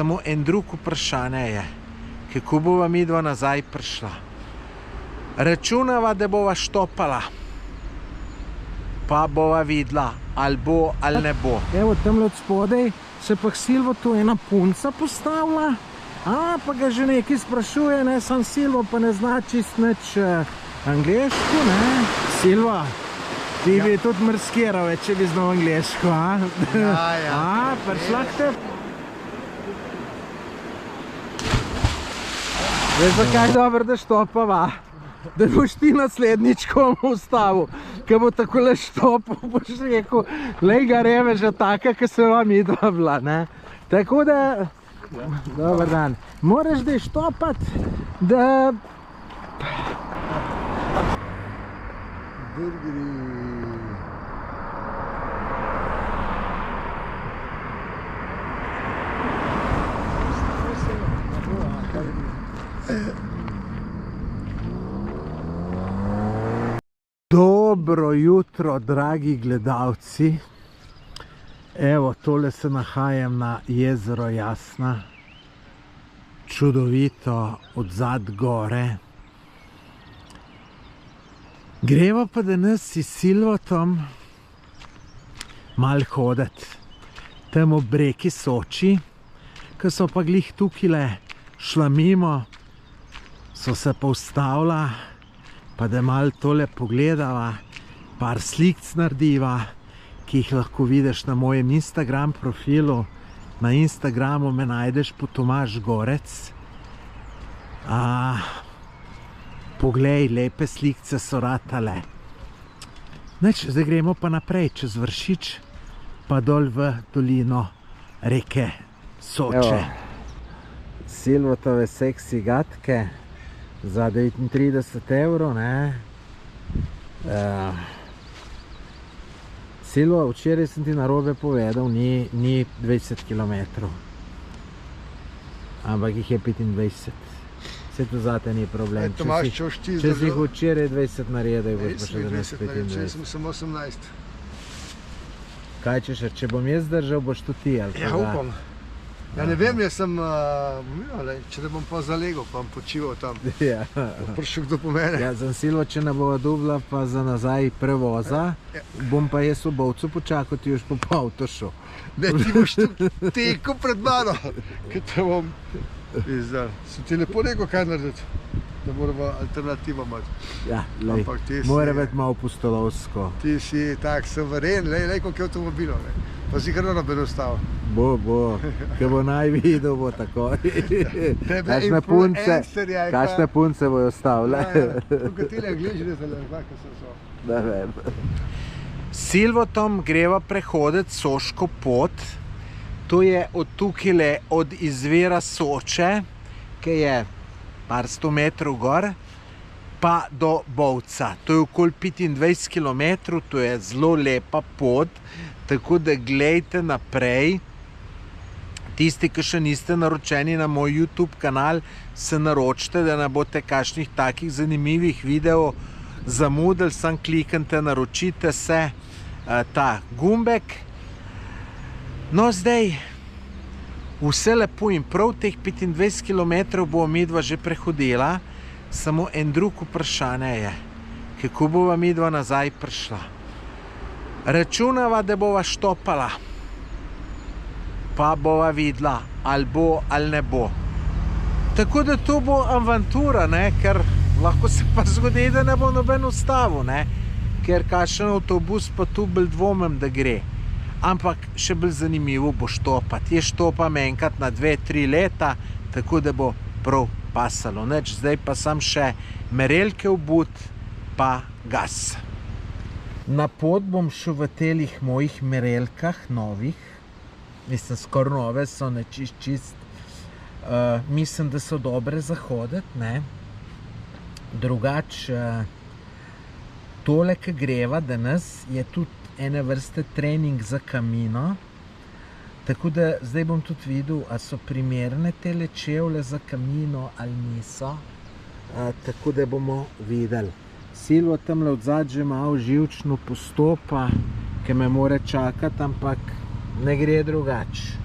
samo en drug vprašanje je, kako bova midva nazaj prišla. Računava, da bova štopala, pa bova videla, ali bo ali ne bo. Evo, tamle od spodaj se pa Silvo tu ena punca postavila, pa ga že nekaj sprašuje, ne, sam Silvo pa ne zna čist nič angleško, ne. Silvo, ti bi tudi mrskiral, če bi znal angleško, Ja. Prišla k te? Veš, zakaj dobro, da štopava? Da boš ti naslednjič komu ustavil, ki bo takole štopil, boš rekel, lej ga reveža taka, ki se vam idva bila, ne. Tako da, dober dan, moraš da štopati, da... Dobro jutro, dragi gledalci. Evo, tole se nahajam na jezero Jasna. Čudovito, odzad gore. Greva pa danes s Silvotom malo hoditi. Tam ob reki Soči, ki so pa glih tukile šla mimo, so se pa ustavila, pa da malo tole pogledava, par slikc narediva, ki jih lahko vidiš na mojem Instagram profilu. Na Instagramu me najdeš po Tomaž Gorec. Poglej, lepe slikce so ratale. Nič, zdaj gremo pa naprej, čez Vršič, pa dol v dolino reke Soče. Silvotove seksi gatke za 39 evrov, ne. Silvo, včeraj sem ti narobe povedal, ni 20 km, ampak jih je 25. Vse to zate ni problem. Če si jih včeraj 20 naredil, boš pa še danes 25. Če sem samo 18. Kaj češ, če bom jaz držal, boš tudi ti, ali ja, upam. Ja, ne vem, jaz sem, če ne bom pa zalegel, pa bom počival tam. Ja. Prišel kdo po mene. Ja, za Silvo, če ne bova dubla, pa za nazaj prevoza, bom pa jaz v Bovcu počakal, ti boš po avtošu. Ne, ti boš tu tekel pred mano, ker te bom izdal. Sem ti lepo rekel, kaj narediti, da moramo alternativo imati. Ja, lej, mora biti malo pustolovsko. Ti si tak suveren, lej, koliko je avtomobilov, ne. Pa si kar noben ostal. Bo, ko bo naj videl, bo tako. Kakšne punce bojo ostavile. Tukaj tile Angliži, kakšne so. Da vem. Silvotom greva prehoditi Soško pot. To je od tukile, od izvira Soče, ki je par 100 metrov gor, pa do Bovca. To je okoli 25 km, to je zelo lepa pot, tako da glejte naprej. Tisti, ki še niste naročeni na moj YouTube kanal, se naročite, da ne boste kakšnih takih zanimivih videov zamudili, samo kliknite, naročite se ta gumbek. No, zdaj vse lepo in prav, teh 25 km bo midva že prehodila, samo en drug vprašanje je, kako bova midva nazaj prišla. Računava, da bova štopala, pa bova videla, ali bo ali ne bo. Tako da to bo avantura, ne, ker lahko se pa zgodi, da ne bo noben ustavil, ne, ker kakšen avtobus pa tu bolj dvomim, da gre. Ampak še bolj zanimivo bo štopati. Jaz štopam enkrat na 2-3 leta, tako da bo prav pasalo. Nič, zdaj pa sam še merelke obut, pa gas. Na pot bom šel v telih mojih merelkah, novih. Mislim, skoraj nove so, ne čist. Mislim, da so dobre za hoditi, ne. Drugač, tole, ki greva danes, je tudi ene vrste trening za kamino. Tako da zdaj bom tudi videl, a so primerne tele čevlje za kamino ali niso. Tako da bomo videli. Silvo tamle odzad že malo živčno postopa, ki me more čakati, ampak ne gre drugače.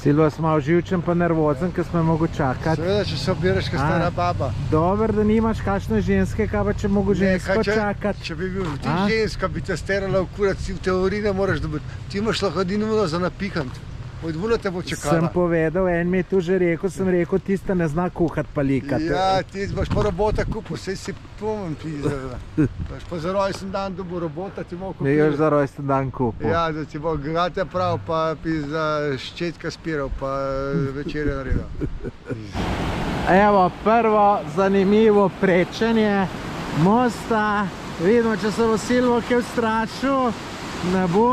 Silva, smo malo živčen pa nervozen, ker smo mogo čakati. Seveda, če se obiraš, kot stara baba. Dober, da nimaš kakšne ženske, kaj pa če mogo žensko čakati. Če bi bil ti ženska, bi te sterala v kurat, si v teoriji ne moraš dobiti. Ti imaš lahko dinimo za napihant. Od vula te bo čakala. Sem povedal, en mi je tu že rekel, sem rekel, tista ne zna kuhat pa likati. Ja, ti boš pa robota kupil, sej si pomem pizela. Boš pa za rojsten dan dobil robota, ti bo kupil. Ne još za rojsten dan kupil. Ja, da ti bo gate prav, pa pizza ščetka spiral, pa večerje naredil. Evo, prvo zanimivo prečenje mosta. Vidimo, če se bo Silvo kaj ustrašil, ne bo.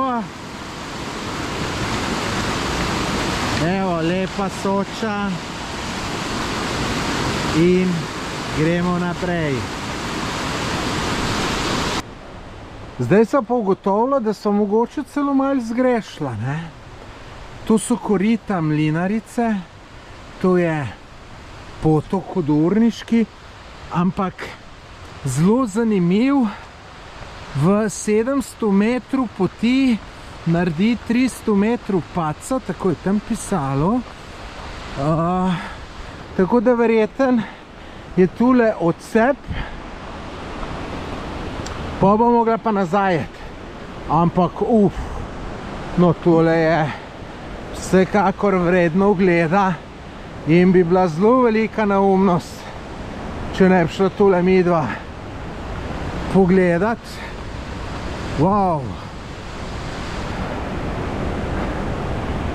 Evo, lepa Soča in gremo naprej. Zdaj so pa ugotovili, da so mogoče celo malo zgrešila, ne? To so korita Mlinarice, to je potok Hudourniški, ampak zelo zanimiv, v 700 metrov poti naredi 300 metrov paca, tako je tam pisalo. Tako da verjeten je tule odsep, pa bo mogla pa nazaj. Ampak no tole je vsekakor vredno ogleda in bi bila zelo velika neumnost, če ne bi šla tule midva pogledat. Wow!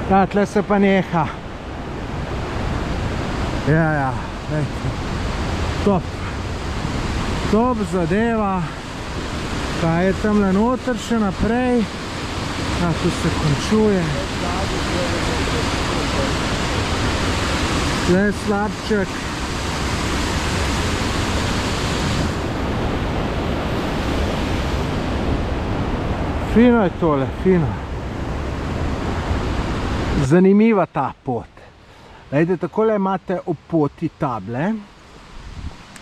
Ja, tle se pa neha. Ja, dajte. Top. Top zadeva. Kaj je tamle noter še naprej? Ja, tu se končuje. Tle je slabček. Fino je tole, fino. Zanimiva ta pot. Lejte, takole imate ob poti table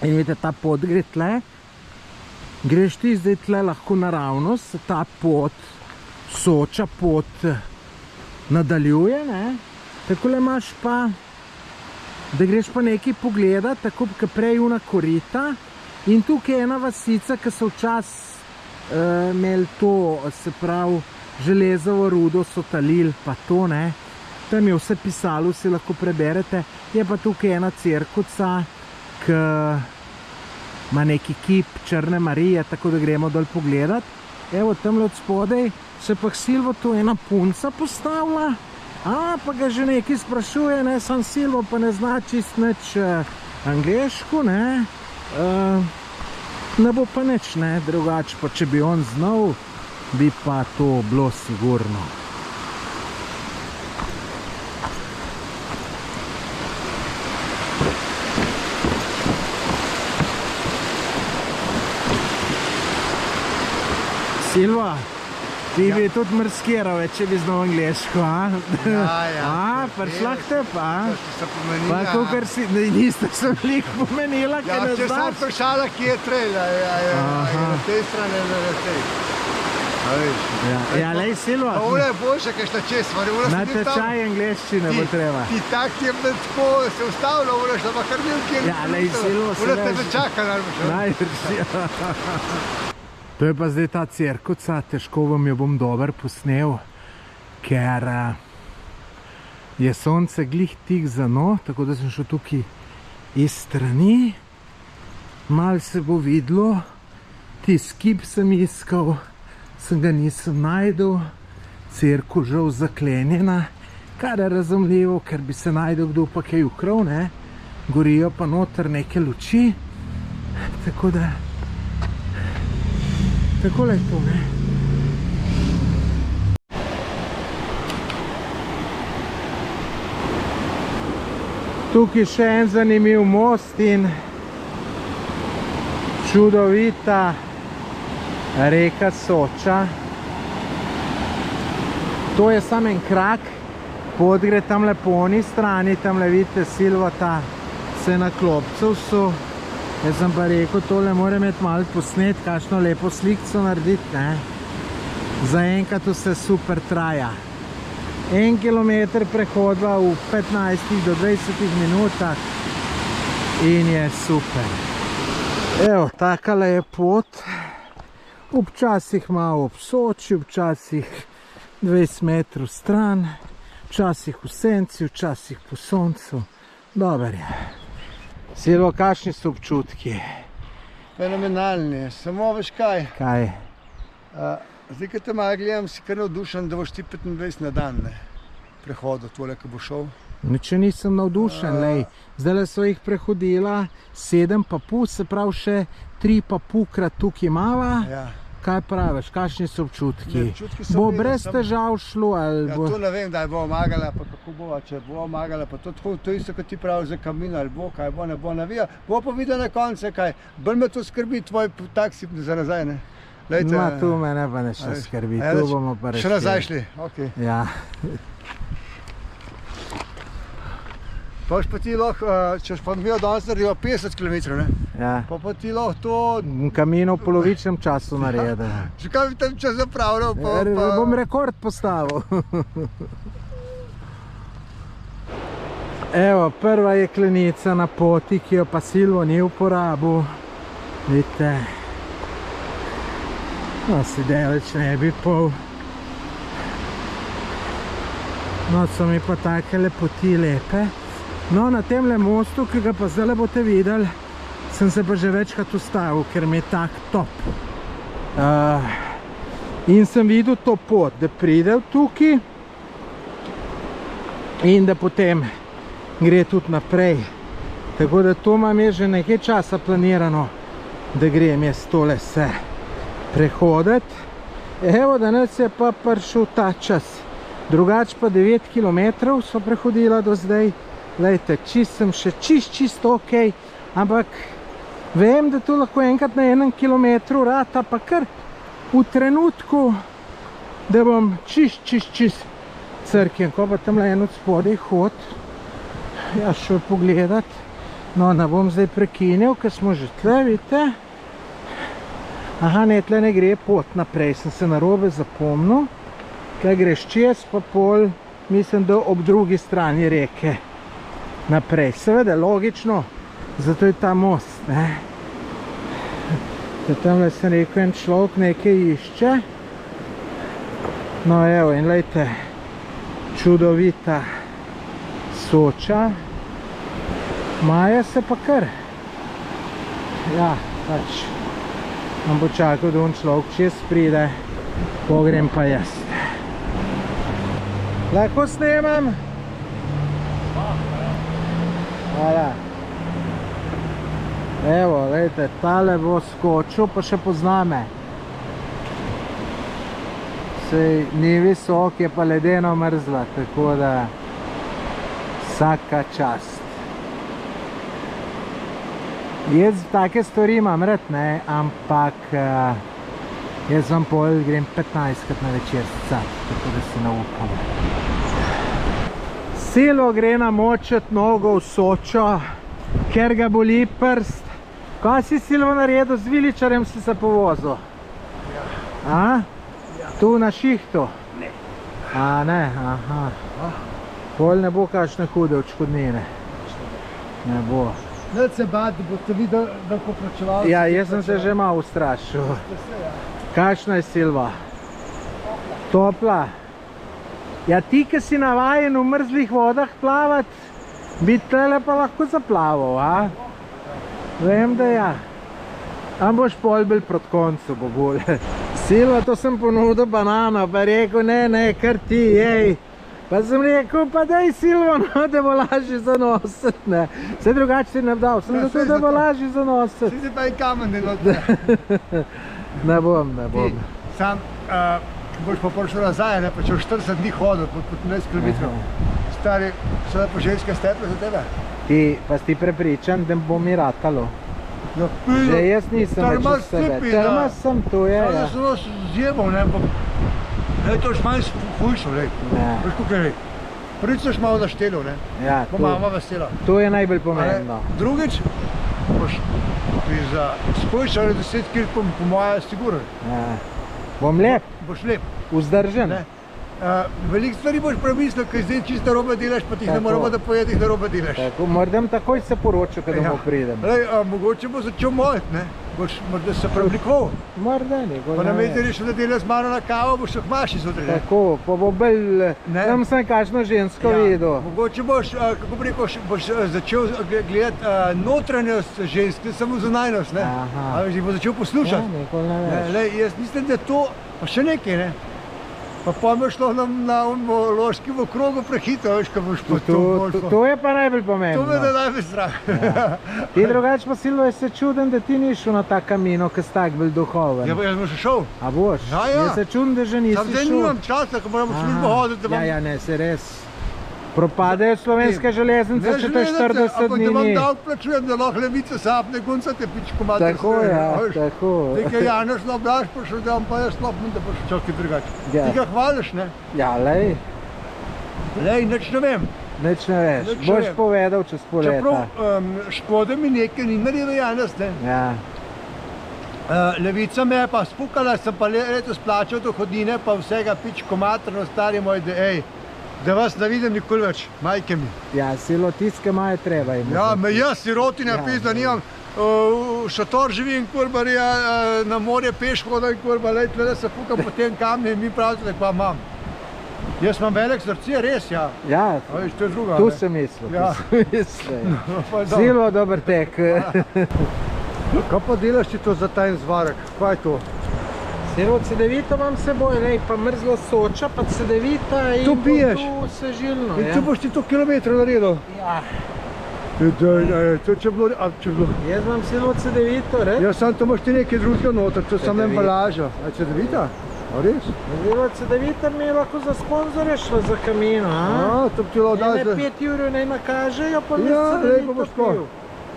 in vidite, ta pot gre tle. Greš ti zdaj tle lahko naravnost, ta pot, Soča pot nadaljuje, ne? Takole imaš pa, da greš pa nekaj pogledat, tako kot prej una korita in tukaj je ena vasica, ki so včasih imeli to, se pravi, železovo rudo so talili, pa to, ne? Tam je vse pisalo, si lahko preberete. Je pa tukaj ena cerkvica, ki ima neki kip Črne Marije, tako da gremo dol pogledat. Evo, tamle od spodaj se pa Silvo tu ena punca postavila. Pa ga že nekaj sprašuje, ne? Sam Silvo pa ne zna čist nič angleško, ne? Ne bo pa nič, ne? Drugače pa, če bi on znal, bi pa to bilo sigurno. Silva, ti bi tudi mrskiral, če bi znal angleško, Ja. Prišla k te pa, Se pomenila. pa kakor si, niste se veliko pomenila, Ja, ker ne če sam znaš. vprašala, kje je trail, na tej strani, na tej. Ja, lej, Silva, Ura je boljša, kaj šta čez, na tečaj angleščine bo treba. Ti tak ti je tako se ustavila, ura šla pa kar bil kjer. Ja, lej, Silvo, Ura te veš. začaka, najbolj. Najbrž. To je pa zdaj ta cerkvica, težko vam jo bom dober posnel, ker je sonce glih tik za no, tako da sem šel tukaj iz strani. Mal se bo videlo, tisti kip sem iskal, sem ga nisem najdel, cerkev žal zaklenjena, kar je razumljivo, ker bi se najdel kdo pa kaj ukral, ne? Gorijo pa noter neke luči, tako da takole je to, ne? Tukaj še en zanimiv most in čudovita reka Soča. To je samo en krak, pot gre tamle po oni strani, tamle vidite Silvata se na klopcev so. Jaz sem pa rekel, tole mora imeti malo posnet, kakšno lepo slikco narediti, ne? Zaenkrat vse super traja. 1 kilometer prehodva v 15 do 20 minutah in je super. Evo, takala je pot, včasih malo ob Soči, včasih 20 metrov stran, včasih v senci, včasih po soncu. Dober je. Silvo, kakšni so občutki? Fenomenalni, samo veš kaj. Kaj? Zdaj, ko te malo gledam, si kar navdušen, da boš ti 25 na dan prehodil tole, ko bo šel. Niče nisem navdušen, lej. Zdaj so jih prehodila 7,5, se pravi še 3,5 krat tukaj imava. Ja. Kaj praviš, kakšni so občutki? Občutki so Bo bili, brez težav šlo ali Ja, bo... to ne vem, da bo omagala, pa kako bo, če bo omagala, pa to isto, kot ti pravi za kamino, ali bo, kaj bo, ne bo navija. Bo pa videl na koncu, kaj. Bolj me to skrbi tvoj taksi za nazaj, ne? Lejte, Ma, tu mene pa ne še skrbi, tu bomo pa rešili. Še nazaj šli, okej. Ja. Pa pa ti lahko, če pa mi danes naredimo 50 km, ne? Ja. Pa ti lahko to... Kamino v polovičnem času naredil. Že kaj bi tam čas zapravljal, pa... Bom rekord postavil. Evo, prva jeklenica na poti, ki jo pa Silvo ni uporabil. Vidite. No, si deleč ne bi pol. No, so mi pa take lepoti lepe. No, na temle mostu, ki ga pa zdaj boste videli, sem se pa že večkrat ustavil, ker mi je tak top. In sem videl to pot, da pride tukaj in da potem gre tudi naprej. Tako da to imam je že nekaj časa planirano, da grem jaz tole se prehoditi. Evo, danes je pa prišel ta čas. Drugač pa 9 km so prehodila do zdaj. Lejte, sem še čisto ok, ampak vem, da to lahko enkrat na 1 kilometru rata, pa kar v trenutku, da bom čist crkjen. Ko pa tamle en od spodaj hod, jaz šel pogledat. No, ne bom zdaj prekinil, ker smo že tle, vidite. Aha, ne, tle ne gre pot naprej, sem se narobe zapomnil. Tle greš čez, pa pol, mislim, da ob drugi strani reke naprej. Seveda, logično, zato je ta most, ne. Tamle sem rekel, en človek nekaj išče. No, evo, in lejte, čudovita Soča. Maja se pa kar. Ja, pač. Nam bo čakal, da on človek čez pride, pogrem pa jaz. Lahko snemam? Hvala. Evo, lejte, tale bo skočil, pa še pozna me. Sej ni visok, je pa ledeno mrzla, tako da vsaka čast. Jaz take stvari imam rad, ne, ampak jaz vam pol grem 15krat na večer scat, tako da se naupam. Silvo gre namočit nogo v Sočo, ker ga boli prst. Kaj si Silvo naredil? Z viličarjem si se povozil? A? Tu na šihtu? Ne. A ne, aha. Pol ne bo kakšne hude odškodnine. Ne bo. Ne se bati, da boste videli, da poplačevalci... Ja, jaz sem se že malo ustrašil. Kakšna je Silva? Topla? Ja, ti, ki si navajen v mrzlih vodah plavati, bi tlele pa lahko zaplaval, a? Vem, da ja. Am boš pol bil proti koncu, bo bolje. Silva, to sem ponudil banano, pa rekel, ne, kar ti, jej. Pa sem rekel, pa daj Silvo, no, da bo lažje zanositi, ne. Vse drugače si ne dal, sem zato, da bo lažje zanositi. Si si pa in kamen delati. Ne bom. Sam, boš pa prišel nazaj, ne, pa če v 40 dni hodil po 15 km. Stari, so da po ženske steple za tebe? Ti, pa si prepričan, da bo mi ratalo. Ja, že jaz nisem več od sebe. Trmas sem, to je, ja. Zdaj sem zjebal, ne, pa... to je manj hujšo, ne. Veš, kako je, prvič soš malo naštelil, ne. Ja, pa mama vesela. To je najbolj pomembno. Drugič, boš ti za spojšali 10 kg po moje siguren. Ja. Bom lep. Boš lep. Vzdržen. Veliko stvari boš premislil, ker zdaj čisto narobe delaš, pa ti ne Tako. moramo da povedati, da narobe delaš. Tako, moram takoj se poročil, kad domov pridem. Lej, mogoče bo začel moliti, ne? Boš morda se preoblikoval. Morda nikoli Pa ne namesto veš. rešil, da dela z mano na kavo, boš v maši zjutraj. ne? Tako, pa bo bolj, Ne. tam sem kakšno žensko videl. Mogoče boš, kako bi rekel, boš začel gledati notranjost žensk, ne samo zunanjost, ne? Aha. A veš, jih bo začel Ja, poslušati. nikoli ne Ne, veš. lej, jaz mislim, da to, pa še nekaj, ne? Pa pojmo šlo na loški v krogu prehitro, veš, ko boš pa To je pa najbolj To me da pomembno. najbolj strah. Ti drugače pa Silvo, jaz se čudim, da ti ni šel na ta kamino, ki si tak bolj duhoven. Ja, pa jaz bom še šel. A boš? Ja, ja. Jaz se čudim, da že nisi Sam zdaj šel. nimam časa, ko moram v službo Aha. hoditi, da bom... Ja, ne, se res. Propadejo slovenske železnice, če te 40 ampak dni da vam ni. davk plačujem, da lahko levice sapne guncate pičko mater. Tako, ja, tako. Zdaj, ker Janez na Blaž prišel, da vam pa jaz slopim, da boš čakaj drugače. Ja. Ti ga hvališ, ne? Ja, lej, Lej, nič ne vem. nič ne veš. Nič ne Boš vem. povedal čez pol Čeprav leta. škode mi nekaj ni naredil Janez, ne? Ja, Levica me je pa spukala, sem pa letos plačal dohodnine, pa vsega pičko materno stari moj, da vas ne vidim nikoli več, majke mi. ja, Silvo, tiske maje treba imeti. Ja, me jaz sirotinja Ja, pizda ja. nimam. V šator živim, kurba, na morje peš hodam, kurba, lej, tle se fukam po tem kamni in mi pravite, da pa imam. Jaz imam velik srce, res, ja. Ja, A veš, to je druga. tu ne. sem mislil, tu Ja. sem mislil. Pa je dobro. Silvo, dober tek. Kaj pa delaš ti to za tajn zvarek? Kaj je to? Silvo, cedevito imam s seboj, lej, pa mrzlo Soča, pa cedevita in To bo piješ? tu sežilno. In Ja. tu boš ti to kilometrov naredil? Ja. To če bilo... Jaz imam Silvo cedevito, res? Ja, sam to imaš ti nekaj drugega noter, to je samo Cedevita. embalaža. A Cedevita? A res? Silvo cedevita mi je lahko za sponzorje šlo za kamino, a? To bi ti lahko dal. Ne 5 evrov naj nakažejo, pa mi Ja, cedevito lepo boš tako. pil.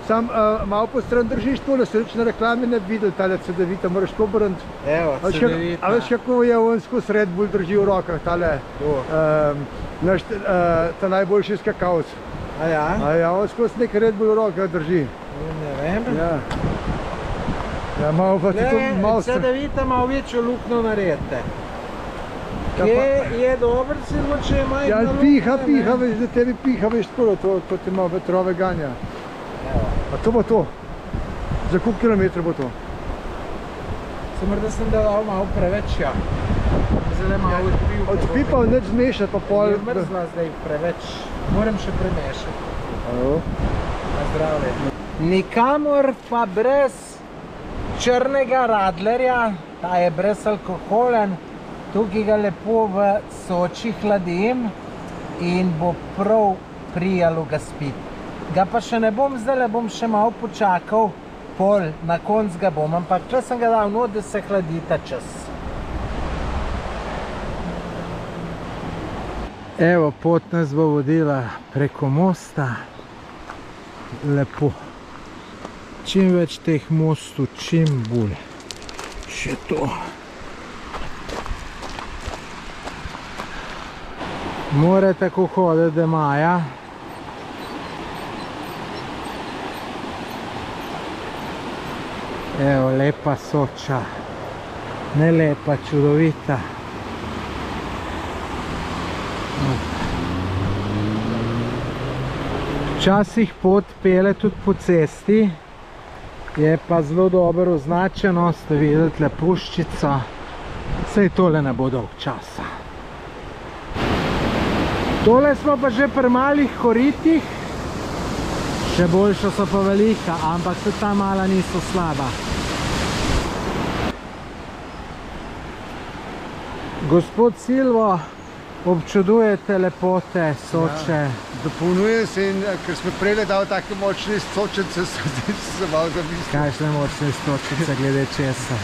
Sam malo po stran držiš tole, se reč na reklami ne bi videl, tale Cedevita, moraš to obrniti. Evo, A cedevita. veš, kako je on skozi Red Bull drži v rokah, tale, To. naš, ta najboljši skakavc. A ja? A ja, on skozi nek Red Bull v rokah drži. Ne vem. Ja. Ja, malo pa ti to malo stran. Cedevita malo večjo luknjo naredite. Ja, Kje je dober Silvo, če je majhna Ja, luknja, piha, ne? piha, veš, da tebi piha, veš, tako, to ti malo vetrove ganja. Evo. A to bo to? Za koliko kilometrov bo to? Se morda sem dal malo preveč, ja. Zelo malo odpil. Odpipal, nič zmešati, pa pol... Je mrzla zdaj preveč. Moram še premešati. Alo. Na zdravje. Nikamor pa brez črnega radlerja, ta je brezalkoholen, tukaj ga lepo v Soči hladim in bo prav prijalo ga spiti. Ga pa še ne bom zdaj, bom še malo počakal, pol, na konc ga bom, ampak če sem ga dal not, da se hladi ta čas. Evo, pot nas bo vodila preko mosta. Lepo. Čim več teh mostov, čim bolj. Še to. More tako hoditi, da maja. Evo, lepa Soča. Ne lepa, čudovita. Včasih pot pele tudi po cesti, je pa zelo dobro označeno, ste videli tle puščico, saj tole ne bo dolg časa. Tole smo pa že pri malih koritih, še boljša so pa velika, ampak tudi ta mala niso slaba. Gospod Silvo, občudujete lepote Soče. Dopolnjujem se in ker smo prej dal take močne stočence, se malo zamislil. Kakšne močne stočice glede česa?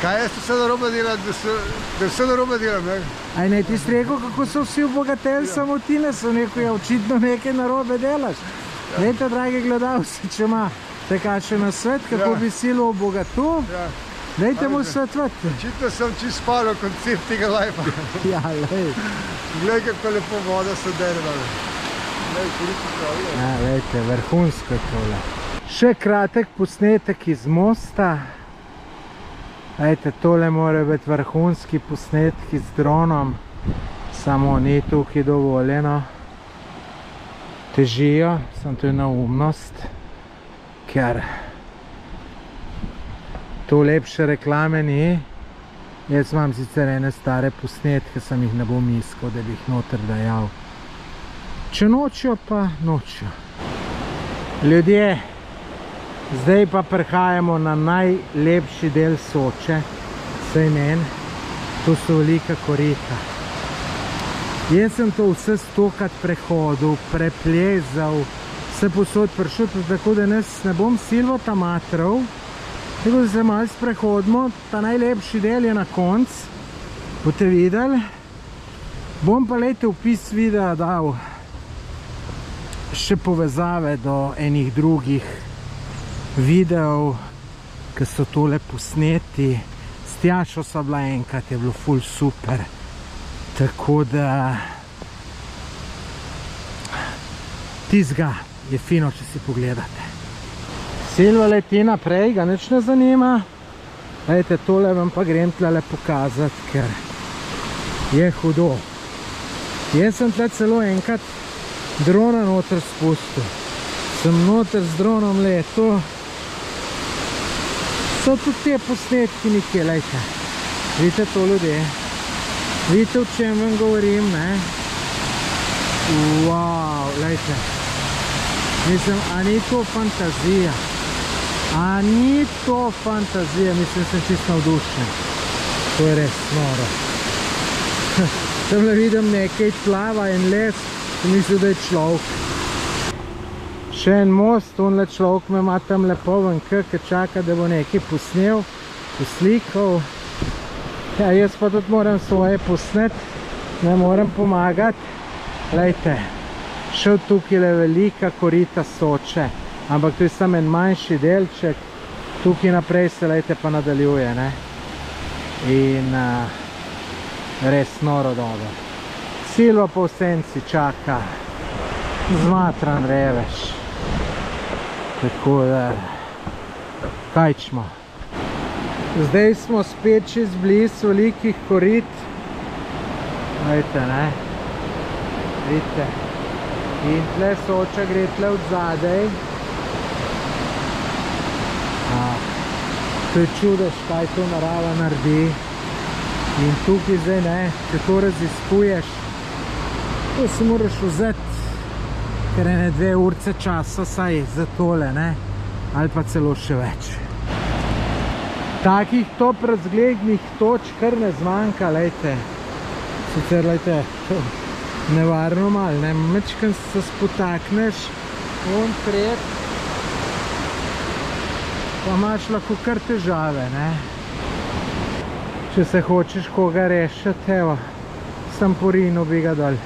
Kaj jaz vse narobe delam, da vse narobe delam, ne? Aj ne ti si rekel, kako so vsi obogateli, samo ti ne so rekel, ja, očitno nekaj narobe delaš. Glejte, dragi gledalci, če ima te kakšen nasvet, kako bi Silvo obogatil, Ja. dajte mu svetovati. Očitno sem čist spalil koncept tega lajfa. Ja, lej. Glej, kako lepo voda se dere. Glej, koliko pravijo. Ja, lejte, vrhunsko je tole. Še kratek posnetek iz mosta. Lejte, tole mora biti vrhunski posnetek z dronom. samo ni tukaj dovoljeno. Težijo, sem to je neumnost, ker to lepše reklame ni. Jaz imam sicer ene stare posnetke, sem jih ne bom iskal, da bi jih noter dajal. Če nočijo, pa nočijo. Ljudje, zdaj pa prihajamo na najlepši del Soče, saj meni, to so velika korita. Jaz sem to vse stokrat prehodil, preplezal, vse posod prišel, tako da ne bom silvo tam matral, tako da se malo sprehodimo, ta najlepši del je na konc, boste videli. Bom pa lejte opis videa dal še povezave do enih drugih videov, ki so tole posneti. S Tjašo sva bila enkrat, je bilo ful super. Tako da tizga je fino, če si pogledate. Silva leti naprej, ga nič ne zanima. Lejte, tole vam pa grem tlele pokazati, ker je hudo. Jaz sem tle celo enkrat drona noter spustil. Sem noter z dronom letel. So tudi te posnetki nekje, lejte. Vidite to, ljudje? Vidite, o čem vam govorim, ne? Wow, lejte. Mislim, a ni to fantazija? A ni to fantazija? Mislim, sem čisto navdušen. To je res noro. Tamle vidim nekaj plava in les, sem mislil, da je človek. Še en most, onle človek me ima tam lepo ven, ki čaka, da bo nekaj posnel, poslikal. Ja, jaz pa tudi moram svoje posneti, ne moram pomagati. Lejte, šel tukaj je velika korita Soče, ampak to je samo en manjši delček, tukaj naprej se, lejte, pa nadaljuje, ne? In res noro dobro. Silva po senci čaka, zmatran revež. Tako da, kaj ćemo. Zdaj smo spet čez bliz velikih korit. Vidite, ne? Vidite. In tle Soča gre tle od zadej. To je čudež, kaj to narava naredi. In tukaj zdaj ne, če to raziskuješ, to si moraš vzeti, ker ene 2 urce časa saj za tole, ne? Ali pa celo še več. Takih top razglednih točk kar ne zmanjka, lejte. Sicer, lejte, nevarno malo, ne? Mečkam se spotakneš, on pred, pa imaš lahko kar težave, ne? Če se hočeš koga rešiti, evo, sem porino bi ga dol.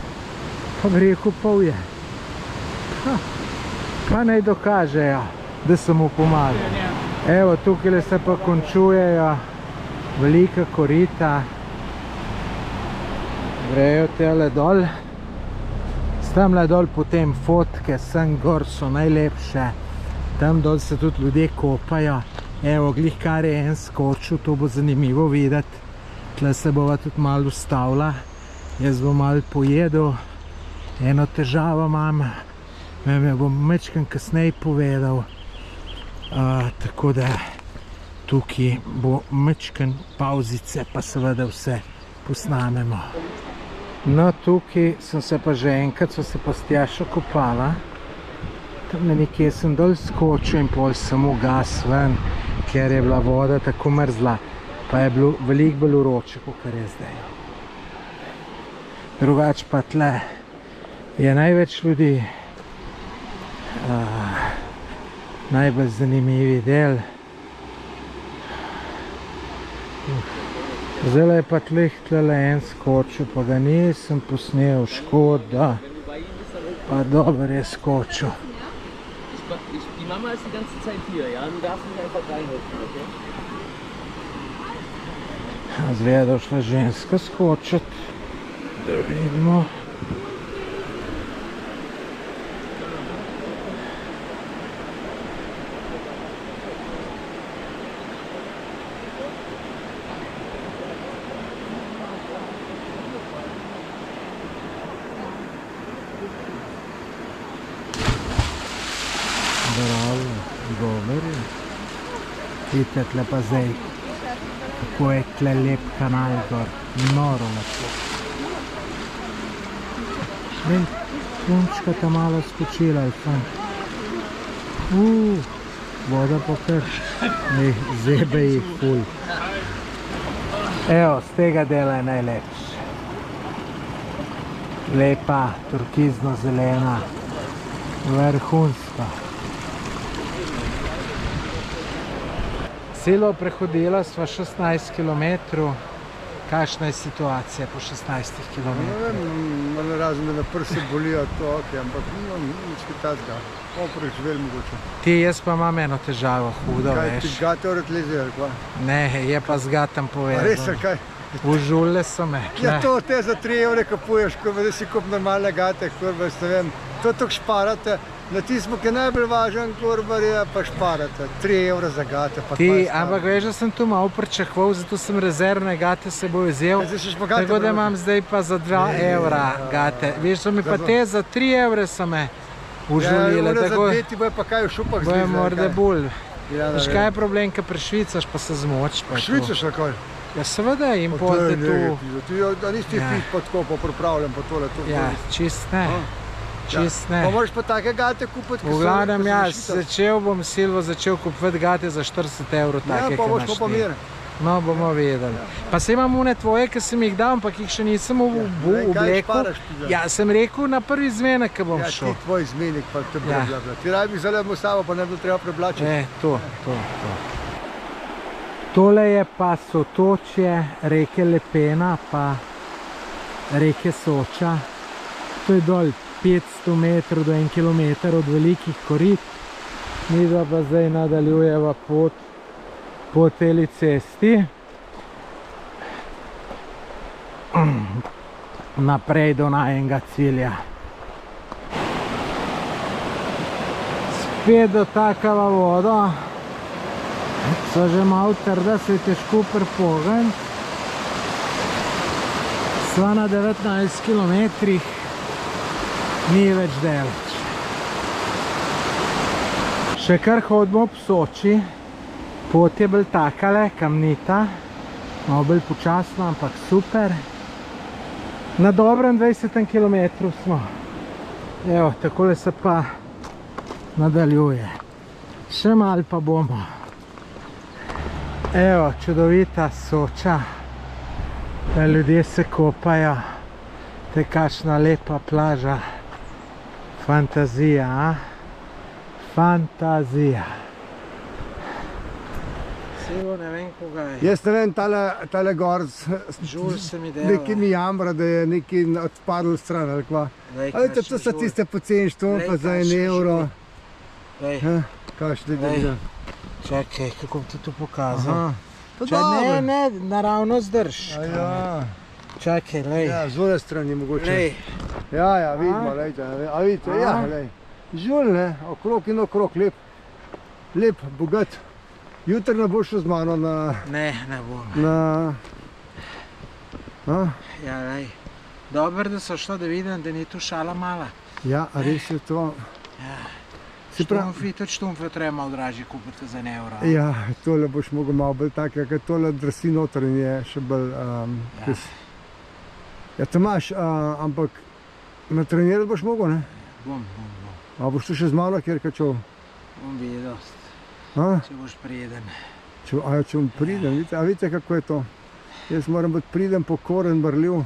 Pa bi rekel, pol je. Pa naj dokažejo, da sem mu pomagal. Evo, tukaj se pa končujejo velika korita. Grejo tele dol. S tamle dol potem fotke, sem gor so najlepše. Tam dol se tudi ljudje kopajo. Evo, glih kar je en skočil, to bo zanimivo videti. Tle se bova tudi malo ustavila. Jaz bom malo pojedel. Eno težavo imam. Vam jo bom mečkam kasneje povedal. Tako da tukaj bo mečkam pauzice, pa seveda vse posnamemo. No, tukaj sem se pa že enkrat, so se pa s Tjašo kopala. Tam nekje sem dol skočil in pol sem ugas ven, ker je bila voda tako mrzla, pa je bilo veliko bolj vroče, kot je zdaj. Drugače pa tle je največ ljudi, najbolj zanimivi del. Zdaj je pa tle en skočil, pa ga nisem posnel, škoda, pa dober je skočil. Die Mama ist die ganze Zeit hier, ja? Du darfst nicht einfach reinhelfen, okay? Zdaj je došla ženska skočiti, da vidimo. Bravo, dobro je. Vidite tle pa zdaj, kako je tle lep kanal gor, noro lepo. Vem, punčka ta malo skočila, je fajn. Voda pa kar, zebe jih ful. Evo, z tega dela je najlepši. Lepa, turkizno zelena, vrhunska. Celo prehodila sva 16 km. Kakšna je situacija po 16 km? Ne vem, razen da me prsi bolijo, to ok, ampak nič kaj tazga. Preživeli mogoče. Ti, jaz pa imam eno težavo, hudo, Kaj, veš. ti gate vrtlezi, ali kva? Ne, je pa z gatem A res, povezano. ali kaj? Užule so me. Ja, to te za 3 evre kupuješ, kurva, da si kup normalne gate, kurva, ne vem. To tako šparate. Na tismo, ki je najbolj važen, kurva, je pa šparate. 3 evre za gate, pa Ti, 20 ampak veš, da sem tu malo pričakoval, zato sem rezervne gate s seboj vzel. Zdaj si špa gate Tako da pravil. imam zdaj pa za 2 evra gate. Veš, so mi pa te za 3 evre so me užulile. Ja, Tako za 2 ti bojo pa kaj v šupah bojo morda bolj. Ja, Veš, kaj je problem, ko prešvicaš pa se zmoč. pa je to. Švicaš ali kaj? Ja, seveda, in Pa potem to je tu. negativno. Ti da nisi ti Ja. pit pa tako pa pripravljen pa tole. Ja, čist ne. Čist Pa ne. moraš pa take gate kupiti, V glavnem, ja, Silvo začel kupiti gate za 40 evrov, Ja, take, pa ki boš imaš pa ti. mir. No, bomo vedeli. Pa se imam une tvoje, ki sem jih dal, ampak jih še nisem Kaj oblekel. šparaš ti zdaj? Ja, sem rekel na prvi zmenek, ko bom Ja, šel. ti tvoj zmenik pa te Ja. preblablja. Ti rabi zelemo sabo, pa ne bi bilo treba preblačiti. To. Tole je pa sotočje reke Lepena, pa reke Soča. To je dol 500 metrov do 1 kilometer od velikih korit. Mi pa zdaj nadaljujeva pot po teli cesti. Naprej do najnega cilja. Spet dotakava vodo. So že malo trda, se je težko pripogniti. Sva na 19 km, ni več daleč. Še kar hodimo po Soči, pot je bolj takale, kamnita, malo bolj počasna, ampak super. Na dobrem 20 km smo. Evo, takole se pa nadaljuje. Še malo pa bomo. Evo, čudovita Soča. Ljudje se kopajo. To je kakšna lepa plaža. Fantazija, a? Fantazija. Silvo, ne vem, koga je. Jaz ne vem, tale gor, Žul se mi dela. neki mi jamra, da je neki odpadl stran, ali kva. Lej, A vidite, kakšen to so žulj. tiste poceni štumpe Lej, za 1 kakšen evro. Lej, Kakšne Lej. dela. čakaj, kako bom ti to pokazal. Aha. To Čakaj, dobro. ne, naravno zdrž. Ja, Čakaj, lej. ja, z one strani mogoče. Lej. Ja, vidimo, lejte, a vidite, A? ja, lej. Žul, ne, okrog in okrog, lep, bogat. Jutri ne boš šel z mano Ne bom. Ja, lej. Dobro, da so šlo, da vidim, da ni tu šala mala. Ja, a res je to. Se pravi, Štumfi, tudi štumfe treba malo dražje kupiti za 1 evro. ja, tole boš mogel malo bolj takega, ker tole drsi noter in je še bolj, ja, te imaš, ampak natrenirati boš mogel, ne? Bom. A boš tu še z mano, kjer kačov? Bom videl, A? če boš prijeden. Če bom priden, vidite, a vidite kako je to? Jaz moram biti priden, pokoren, brljiv Ja,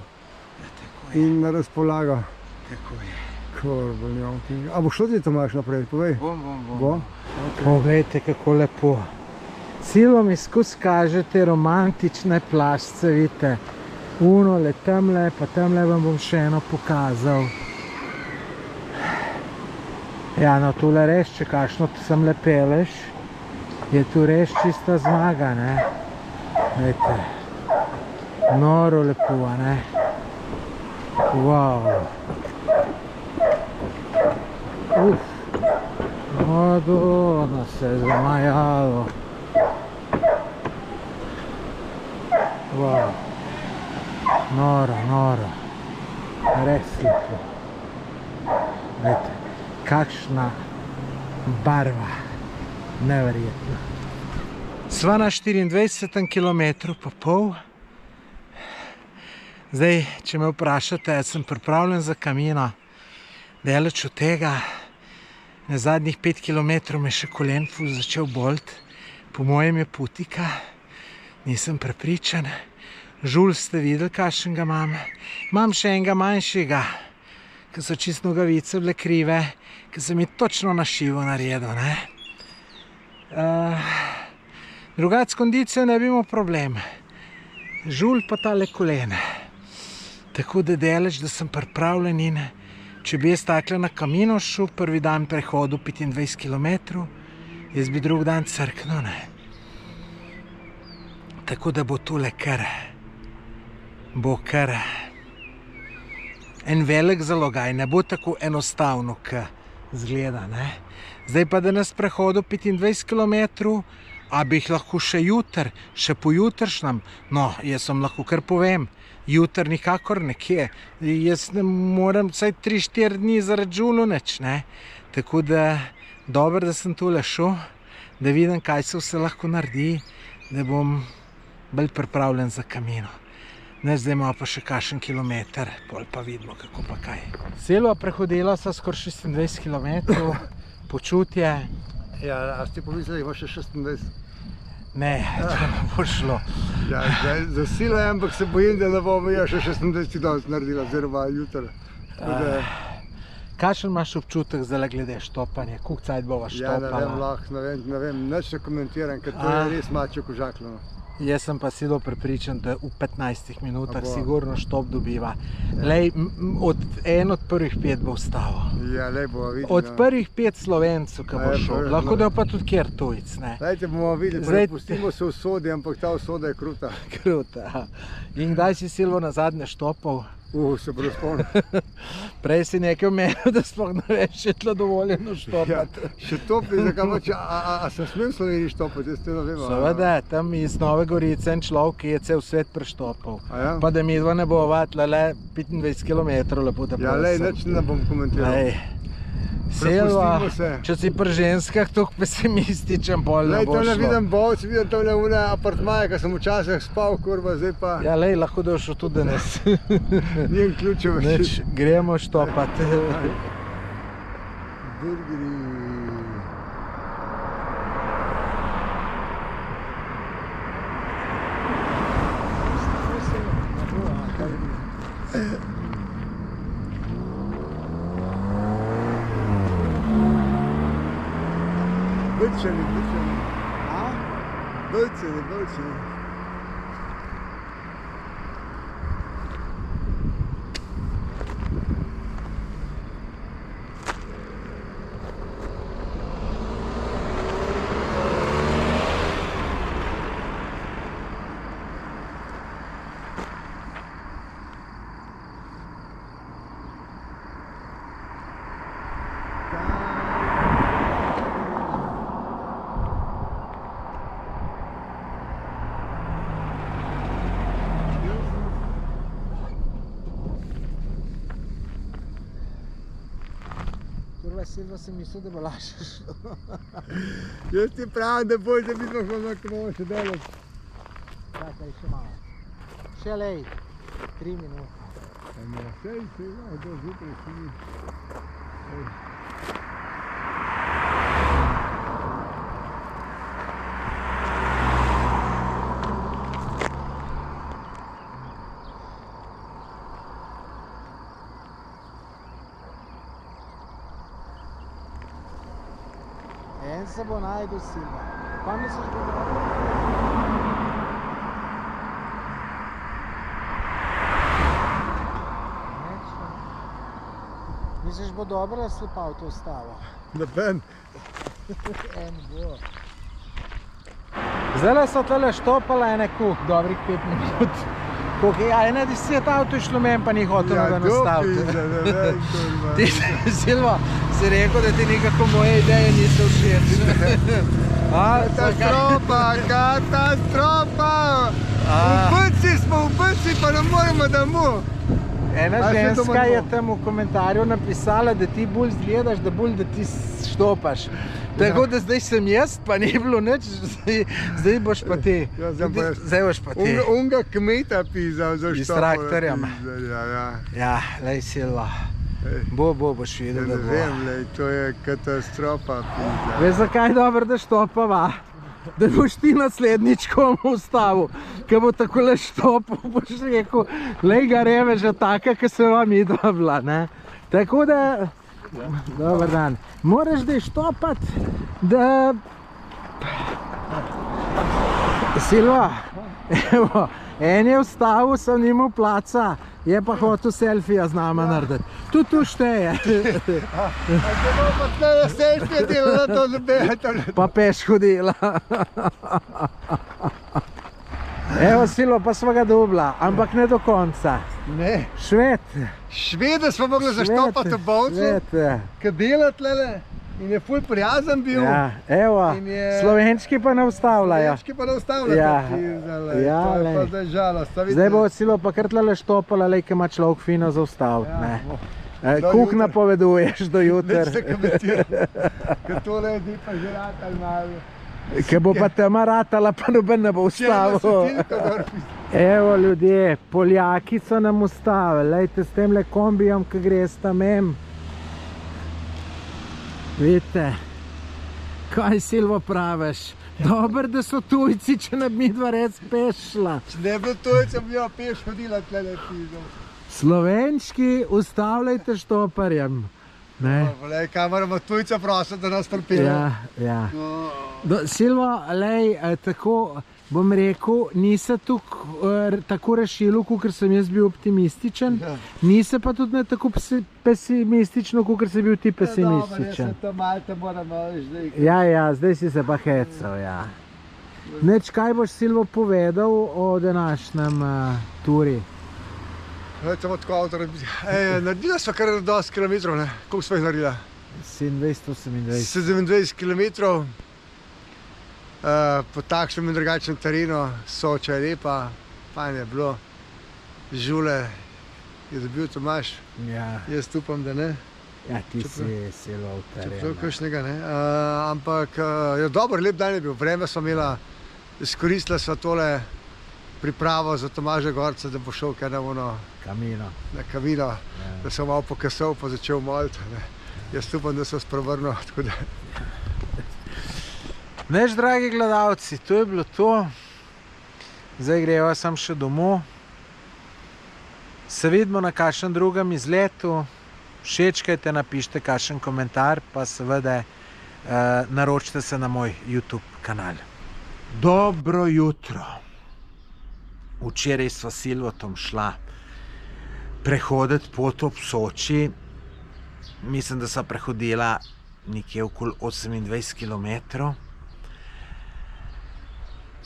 tako je, in na razpolago. tako je. A bo šlo ti Tomaž naprej, povej? Bom. Bo? Poglejte, kako lepo. Silvo mi skozi kažete romantične plaščice, vidite. Uno, le tamle, pa tamle vam bom še eno pokazal. Ja, no tule res, če kakšno sem le peleš, je tu res čista zmaga, ne. Glejte, noro lepo, a ne. Wow. Madonna, se je zamajalo. Wow. Noro. Res lepo. Glejte, kakšna barva, neverjetno. Sva na 24 km pa pol. Zdaj, če me vprašate, jaz sem pripravljen za Camino, daleč od tega. Na zadnjih 5 km me še kolen ful začel boleti, po mojem je putika, nisem prepričan. Žulj ste videli, kakšen ga imam. Imam še enega manjšega, ki so čisto nogavice bile krive, ki sem jih točno na šivo naredil. Drugače s kondicijo ne bi imel problem. Žulj pa tale kolen. Tako da daleč, da sem pripravljen in če bi jaz takle na Camino šel, prvi dan prehodu 25 km, jaz bi drug dan crknil. Tako da bo tole kar en velik zalogaj, ne bo tako enostavno, kot zgleda. Zdaj pa, da nas prehodu 25 km, a bi jih lahko še jutr, še pojutrišnjem, no, jaz vam lahko kar povem, jutr nikakor nekje. Jaz ne moram vsaj 3-4 dni zaradi žulju nič. Tako da, dobro, da sem tole šel, da vidim, kaj se vse lahko naredi, da bom bolj pripravljen za Camino. Zdaj imamo pa še kakšen kilometer, pol pa vidimo, kako pa kaj. Selva prehodila sva skoraj 26 km, počutje. Ja, a ste pomislili, da ima še 26? Ne, to ne bo šlo. Ja, za silo je, ampak se bojim, da ne bomo še 26 danes naredila, oziroma jutr. Kakšen imaš občutek zdaj glede štopanja? Koliko cajt bova štopala? Ja, ne vem, lahko, ne vem, nič ne komentiram, ker to je res mačjo kožakljeno. Jaz sem pa silo prepričan, da v 15 minutah sigurno štop dobiva. Lej, en od prvih 5 bo vstalo. Ja, lej bomo videli. Od prvih 5 Slovencev, ki bo šel. Lahko da pa tudi kjer tujc. Dajte, bomo videli, pustimo se v sodi, ampak ta usoda je kruta. Kruta. In kdaj si Silvo na zadnje štopal? Se prav spomnim. Prej si nekaj omenil, da sploh ne veš, še tla dovoljeno štopati. Ja, še topi, a sem smel v Sloveniji štopati, jaz te ne vem. Seveda, tam iz Nove Gorice en človek, ki je cel svet preštopal. Ja? Pa da midva ne bova tle 25 km lepo da prosim. Ja, lej, nič ne bom komentiral. Silva, če si pri ženskah toliko pesimističen, bolj ne bo šlo. Lej, to ne vidim bovc, vidim tole une apartmaje, ki sem včasih spal, kurva, zdaj pa... Ja, lej, lahko da šel tudi danes. Nijem ključev več. Nič, gremo štopati. Burgeri. Bölčeni. Bölčeni. Silva sem mislil, da bo lažje šlo. Jaz ti pravim, da bolj, da vidimo, kako bomo še delati. Čakaj, še malo. Še lej, 3 minute. Sej, do zjutraj si mi. En se bo najdel, Silva. Pa misliš, bo dobro? Misliš, bo dobro, da se pa avto ostalo? Napen. En bo. Zdaj so tole štopala ene dobrih 5 minut. Koliko je, ena 10 avto je šlo men, pa ni hotel ga nastaviti. Ti, Silva, si rekel, da ti nekako moje ideje niso všeč. Katastrofa! V brci pa ne moremo domov. Ena ženska je tam v komentarju napisala, da ti bolj zgledaš, da ti štopaš. Tako da zdaj sem jaz, pa ni bilo nič, zdaj boš pa ti. Ja, Zdaj boš pa ti. Unga kmeta pisal za S štopala. traktorjem. Ja, lej, Silva. Boš videl, da Ne bo. vem, lej, to je katastrofa pisal. Veš, zakaj je dobro, da štopava? Da boš ti naslednjič komu ustavil. Ko bo takole štopil, boš rekel, lej ga reveža taka, ki se vam idva bila, ne? Tako da, dober dan. Moraš da štopati, da... Silva, evo, en je ustavil, sem nimel placa, je pa hotel selfija z nama narediti. Tudi tu šteje. A če bo pa tle selfije delala, to ne bi. Pa peš hodila. Evo, Silvo, pa sva ga dobila, ampak ne do konca. Ne. Šved. Švede smo mogli zaštopati v Bovcu, Šved. ki dela tlele in je ful prijazen bil. Ja, evo, In je- slovenčki pa ne ustavljajo. Slovenčki pa ne ustavlja, Ja. ja, Ja, to je lej. pa zdaj žalost. a vidite. Zdaj bo Silvo pa kar tlele štopala, lej, ki ima človek fino zaustaviti, Ja, ne. bo. Kuh Do jutra. napoveduješ do Neč jutra. se komentiram, ker tole je zdaj pa že ratal malo. Ker bo pa tema ratala, pa noben ne bo ustavil. Evo ljudje, Poljaki so nam ustavili, lejte s temle kombijem, ki gre s tamem. Vidite, kaj Silvo praviš? Dober, da so tujci, če ne bi midva res pešla. Če ne bi bilo tujcev, bi jo peš hodila tlele pisal. Slovenčki, ustavljajte štoparjem. Ne? Lej, kaj moramo tujca prositi, da nas pripelje. Ja. Silvo, lej, tako bom rekel, nisi tako razšilil, kakor sem jaz bil optimističen, Ja. nisi pa tudi ne tako pesimistično, kakor si bil ti Dobro, jaz pesimističen. se to malte moramo zdaj. Ja, zdaj si se pa hecal, ja. Neč, kaj boš, Silvo, povedal o današnjem turi? Samo tako avtor. Naredila sva kar dosti kilometrov, ne? Koliko sva jih naredila? 27-28. 27 kilometrov. Po takšnem in drugačnem terenu, Soča je lepa, fajn je bilo. Žule je dobil Tomaž, Ja, jaz upam, da ne. ja, ti si Silvo v Čeprav terenu. kakšnega ne. Ampak je dober, lep dan je bil, vreme sva imela, izkoristila sva tole pripravo za Tomaža Gorca, da bo šel kaj na ono, Kamino. na Kamino, da sem malo pokasal, pa začel moliti. Jaz upam, da sem sprevrnil, tako da. Veš, dragi gledalci, to je bilo to. Zdaj greva sam še domov. Se vidimo na kakšnem drugem izletu. Všečkajte, napišite kakšen komentar, pa seveda naročite se na moj YouTube kanal. Dobro jutro. Včeraj sva s Silvotom šla prehoditi pot ob Soči. Mislim, da sva prehodila nekje okoli 28 km.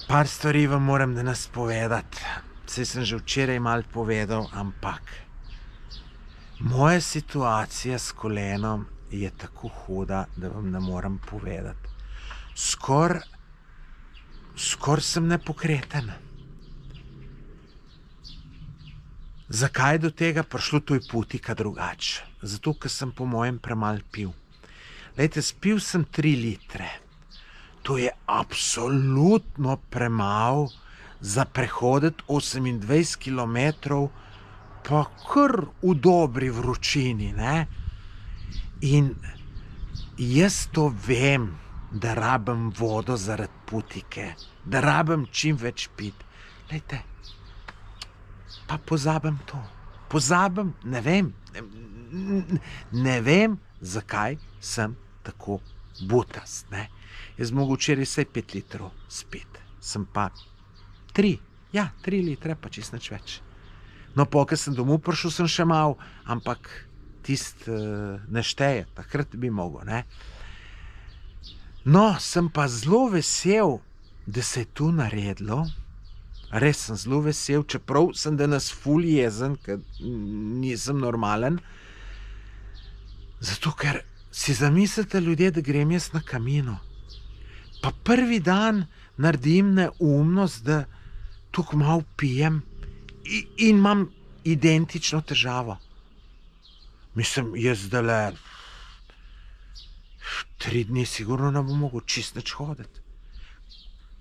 Par stvari vam moram danes povedati. Saj sem že včeraj malo povedal, ampak moja situacija s kolenom je tako huda, da vam ne moram povedati. Skoraj sem nepokreten. Zakaj je do tega prišlo, to je putika drugače? Zato, ker sem po mojem premalo pil. Lejte, spil sem 3 litre. To je absolutno premalo za prehoditi 28 km, pa kar v dobri vročini, ne? In jaz to vem, da rabim vodo zaradi putike, da rabim čim več piti. Lejte, pa pozabim to. Pozabim, ne vem, zakaj sem tako butast, ne? Jaz mogo včeraj vsaj 5 litrov spiti, sem pa 3 litre, pa čist nič več. No, ko sem domov prišel, sem še malo, ampak tist ne šteje, takrat bi mogel, ne? No, sem pa zelo vesel, da se je to naredilo. Res sem zelo vesel, čeprav sem danes ful jezen, ker nisem normalen. Zato, ker si zamislite, ljudje, da grem jaz na Kamino. Pa prvi dan naredim neumnost, da tukaj malo pijem in imam identično težavo. Mislim, jaz zdajle 3 dni sigurno ne bom mogel čist nič hoditi.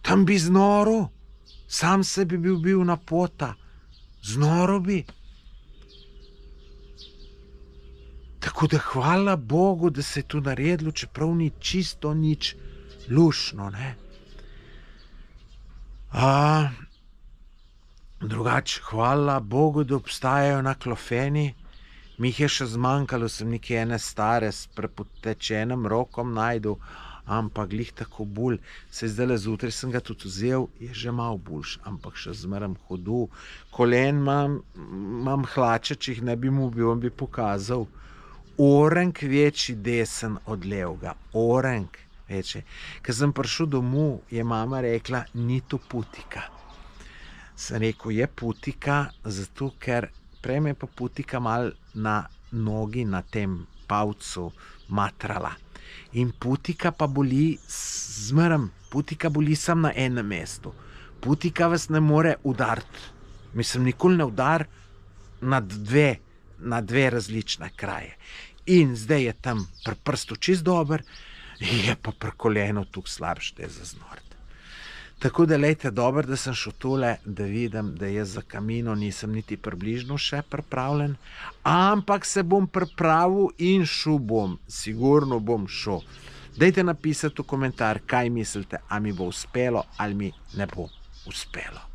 Tam bi znoro, sam se bi bil na pota, znoro bi. Tako da hvala Bogu, da se je to naredilo, čeprav ni čisto nič lušno, ne. Drugače, hvala Bogu, da obstajajo na klofeni. Mi jih je še zmanjkalo, sem nekje ene stare s prepotečenim rokom najdel, ampak glih tako bolj. Saj zdajle zjutraj sem ga tudi vzel, je že malo boljš, ampak še zmeraj hodu. Kolen imam hlače, če jih ne bi mu bil, bi pokazal. Orenk večji desen od levega, orenk večji. Ko sem prišel domov, je mama rekla, ni to putika. Sem rekel, je putika, zato ker prej me je pa putika mal na nogi, na tem pavcu matrala. In putika pa boli zmeraj, putika boli sam na enem mestu. Putika vas ne more udariti. Mislim, nikoli ne udar na dve različne kraje. In zdaj je tam pri prstu čist dober, je pa pri kolenu tukaj slabše, da je za znort. Tako da lejte, dobro, da sem šel tole, da vidim, da jaz za kamino nisem niti približno še pripravljen, ampak se bom pripravil in šel bom, sigurno bom šel. Dajte napisati v komentar, kaj mislite, a mi bo uspelo ali mi ne bo uspelo.